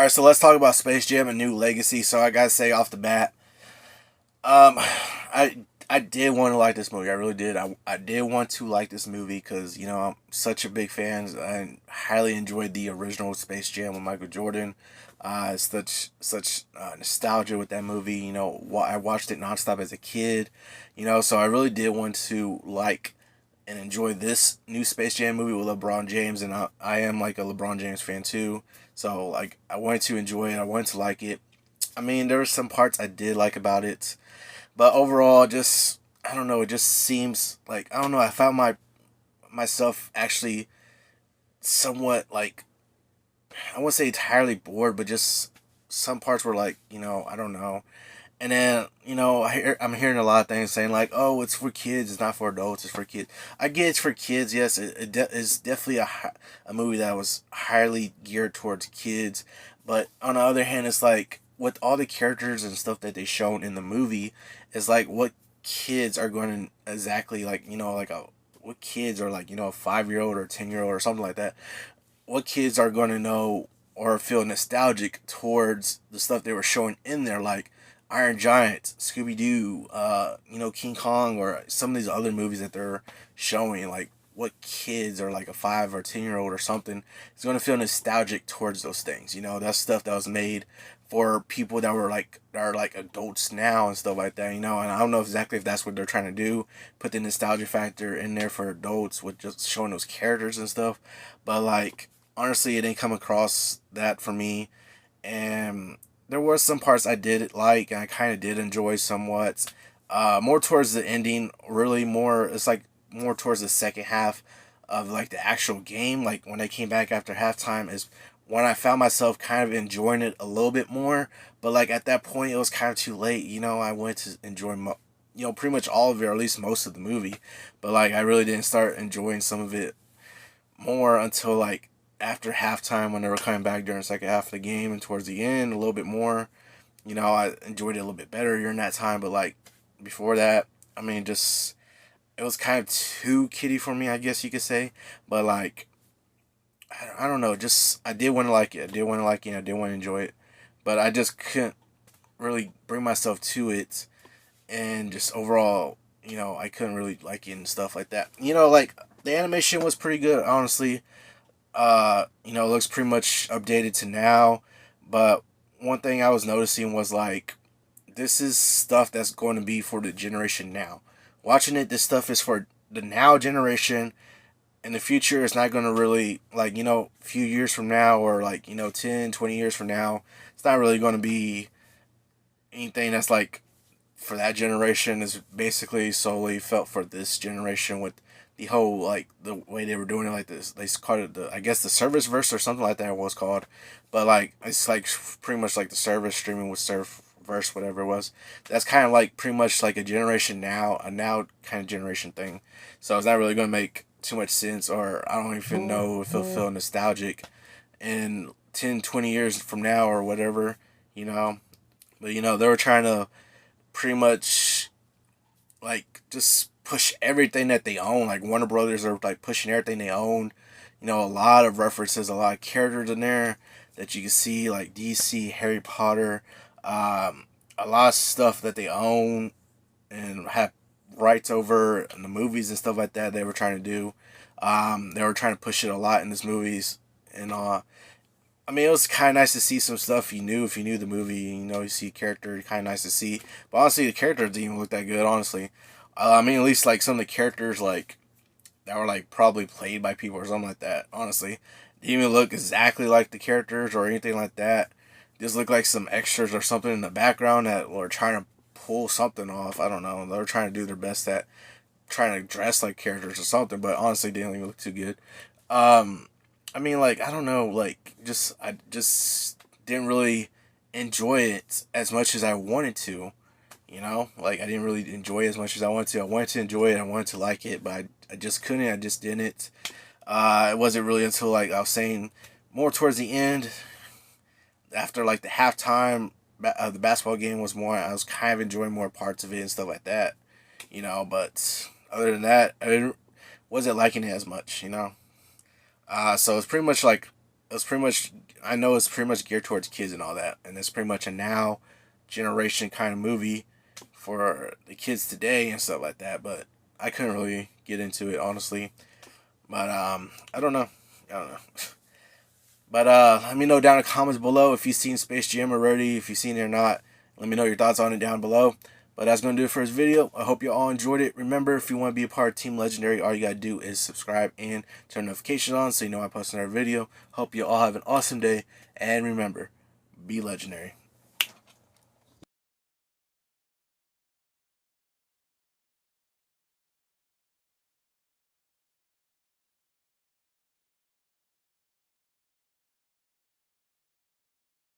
right, so let's talk about Space Jam: A New Legacy. So I gotta say off the bat, um, I did want to like this movie. I really did. I did want to like this movie because I'm such a big fan. I highly enjoyed the original Space Jam with Michael Jordan. Such nostalgia with that movie. I watched it nonstop as a kid. So I really did want to like and enjoy this new Space Jam movie with LeBron James, and I am like a LeBron James fan too. So like I wanted to enjoy it. I wanted to like it. I mean, there were some parts I did like about it, but overall, just I don't know. It just seems like I don't know. I found myself actually somewhat like I won't say entirely bored, but just some parts were like I don't know. And then I'm hearing a lot of things saying like, "Oh, it's for kids. It's not for adults. It's for kids." I get it's for kids. Yes, it's definitely a movie that was highly geared towards kids. But on the other hand, it's like with all the characters and stuff that they shown in the movie, it's like what kids are going to exactly like like a what kids are like a 5-year-old or 10-year-old or something like that. What kids are going to know or feel nostalgic towards the stuff they were showing in there, like Iron Giant, Scooby Doo, King Kong, or some of these other movies that they're showing. Like, what kids or like a 5 or 10-year-old or something is going to feel nostalgic towards those things. That's stuff that was made for people that are like adults now and stuff like that. And I don't know exactly if that's what they're trying to do, put the nostalgia factor in there for adults with just showing those characters and stuff. But like honestly, it didn't come across that for me, and there were some parts I did like and I kind of did enjoy somewhat. More towards the ending, really more. It's like more towards the second half of like the actual game. Like when I came back after halftime is when I found myself kind of enjoying it a little bit more. But like at that point, it was kind of too late. I went to enjoy pretty much all of it, or at least most of the movie. But like I really didn't start enjoying some of it more until like after halftime when they were coming back during the second half of the game and towards the end a little bit more. I enjoyed it a little bit better during that time, but like before that, I mean, just it was kind of too kiddie for me, I guess you could say. But like, I don't know, just I did want to like it. I did want to like it. I did want to enjoy it, but I just couldn't really bring myself to it, and just overall, I couldn't really like it and stuff like that. Like the animation was pretty good, honestly. It looks pretty much updated to now. But one thing I was noticing was like this is stuff that's going to be for the generation now. Watching it, this stuff is for the now generation. In the future, it's not going to really, like, a few years from now or, like, 10, 20 years from now, it's not really going to be anything that's, like, for that generation. Is basically solely felt for this generation with the whole like the way they were doing it, like this they called it the I guess the service verse or something like that it was called, but like it's like pretty much like the service streaming with surf verse whatever it was. That's kind of like pretty much like a generation now, a now kind of generation thing. So it's not really gonna make too much sense, or I don't even know if it'll feel nostalgic in 10, 20 years from now or whatever, you know. But they were trying to pretty much like just push everything that they own. Like Warner Brothers are like pushing everything they own. A lot of references, a lot of characters in there that you can see, like DC, Harry Potter, a lot of stuff that they own and have rights over in the movies and stuff like that. They were trying to do. They were trying to push it a lot in these movies, and I mean, it was kind of nice to see some stuff you knew if you knew the movie. You see a character, kind of nice to see. But honestly, the characters didn't even look that good. Honestly, I mean, at least like some of the characters like that were like probably played by people or something like that. Honestly, didn't even look exactly like the characters or anything like that. Just looked like some extras or something in the background that were trying to pull something off. I don't know. They were trying to do their best at trying to dress like characters or something, but honestly, didn't even look too good. Um, I mean, like I don't know, like I just didn't really enjoy it as much as I wanted to. Like I didn't really enjoy it as much as I wanted to. I wanted to enjoy it. I wanted to like it, but I just couldn't. I just didn't. It wasn't really until like I was saying more towards the end, after like the halftime of the basketball game was more. I was kind of enjoying more parts of it and stuff like that. But other than that, I wasn't liking it as much. So it's pretty much like it's pretty much, I know it's pretty much geared towards kids and all that, and it's pretty much a now generation kind of movie for the kids today and stuff like that. But I couldn't really get into it honestly. But I don't know. I don't know. But let me know down in the comments below if you've seen Space Jam already, if you've seen it or not. Let me know your thoughts on it down below. But that's going to do it for this video. I hope you all enjoyed it. Remember, if you want to be a part of Team Legendary, all you got to do is subscribe and turn notifications on so you know I post another video. Hope you all have an awesome day. And remember, be legendary.